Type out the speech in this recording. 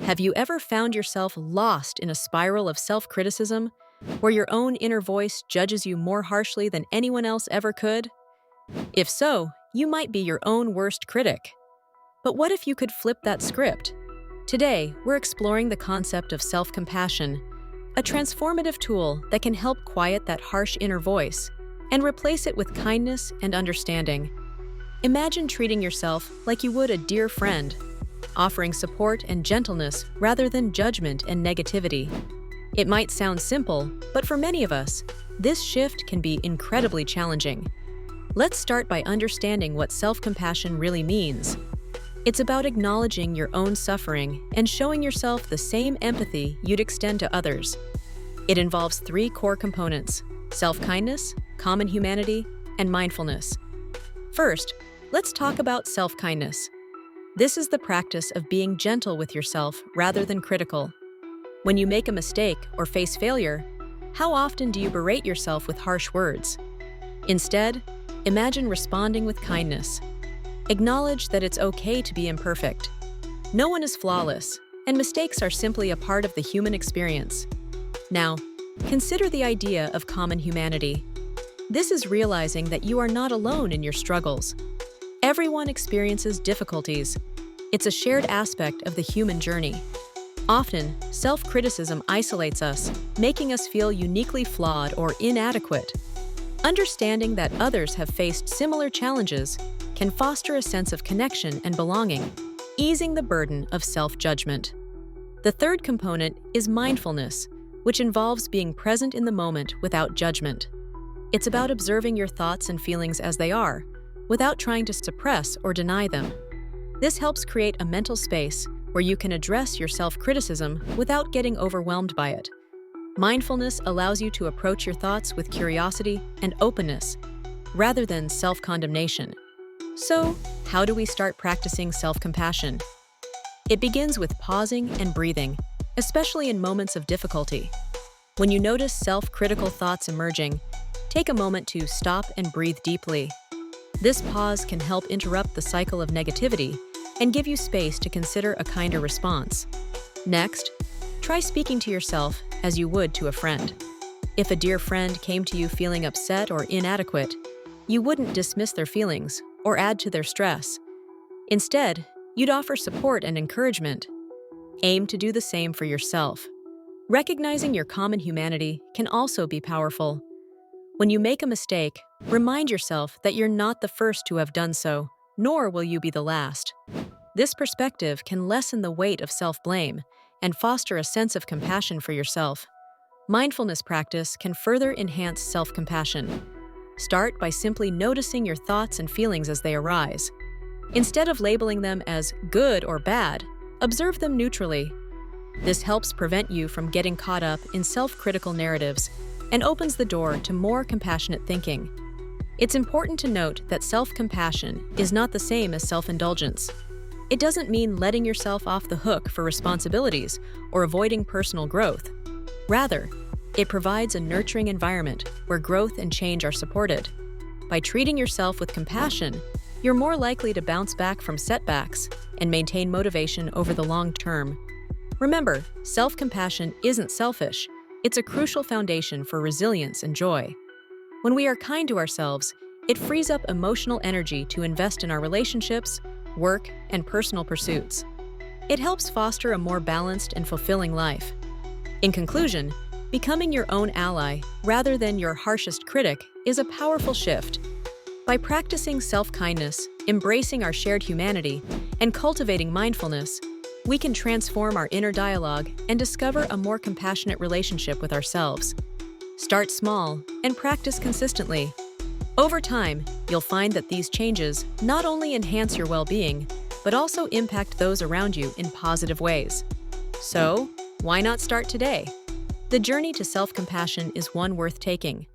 Have you ever found yourself lost in a spiral of self-criticism, where your own inner voice judges you more harshly than anyone else ever could? If so, you might be your own worst critic. But what if you could flip that script? Today, we're exploring the concept of self-compassion, a transformative tool that can help quiet that harsh inner voice and replace it with kindness and understanding. Imagine treating yourself like you would a dear friend, offering support and gentleness rather than judgment and negativity. It might sound simple, but for many of us, this shift can be incredibly challenging. Let's start by understanding what self-compassion really means. It's about acknowledging your own suffering and showing yourself the same empathy you'd extend to others. It involves three core components: self-kindness, common humanity, and mindfulness. First, let's talk about self-kindness. This is the practice of being gentle with yourself rather than critical. When you make a mistake or face failure, how often do you berate yourself with harsh words? Instead, imagine responding with kindness. Acknowledge that it's okay to be imperfect. No one is flawless, and mistakes are simply a part of the human experience. Now, consider the idea of common humanity. This is realizing that you are not alone in your struggles. Everyone experiences difficulties. It's a shared aspect of the human journey. Often, self-criticism isolates us, making us feel uniquely flawed or inadequate. Understanding that others have faced similar challenges can foster a sense of connection and belonging, easing the burden of self-judgment. The third component is mindfulness, which involves being present in the moment without judgment. It's about observing your thoughts and feelings as they are, without trying to suppress or deny them. This helps create a mental space where you can address your self-criticism without getting overwhelmed by it. Mindfulness allows you to approach your thoughts with curiosity and openness, rather than self-condemnation. So, how do we start practicing self-compassion? It begins with pausing and breathing, especially in moments of difficulty. When you notice self-critical thoughts emerging, take a moment to stop and breathe deeply. This pause can help interrupt the cycle of negativity and give you space to consider a kinder response. Next, try speaking to yourself as you would to a friend. If a dear friend came to you feeling upset or inadequate, you wouldn't dismiss their feelings or add to their stress. Instead, you'd offer support and encouragement. Aim to do the same for yourself. Recognizing your common humanity can also be powerful. When you make a mistake, remind yourself that you're not the first to have done so, nor will you be the last. This perspective can lessen the weight of self-blame and foster a sense of compassion for yourself. Mindfulness practice can further enhance self-compassion. Start by simply noticing your thoughts and feelings as they arise. Instead of labeling them as good or bad, observe them neutrally. This helps prevent you from getting caught up in self-critical narratives and opens the door to more compassionate thinking. It's important to note that self-compassion is not the same as self-indulgence. It doesn't mean letting yourself off the hook for responsibilities or avoiding personal growth. Rather, it provides a nurturing environment where growth and change are supported. By treating yourself with compassion, you're more likely to bounce back from setbacks and maintain motivation over the long term. Remember, self-compassion isn't selfish. It's a crucial foundation for resilience and joy. When we are kind to ourselves, it frees up emotional energy to invest in our relationships, work, and personal pursuits. It helps foster a more balanced and fulfilling life. In conclusion, becoming your own ally rather than your harshest critic is a powerful shift. By practicing self-kindness, embracing our shared humanity, and cultivating mindfulness, we can transform our inner dialogue and discover a more compassionate relationship with ourselves. Start small and practice consistently. Over time, you'll find that these changes not only enhance your well-being, but also impact those around you in positive ways. So, why not start today? The journey to self-compassion is one worth taking.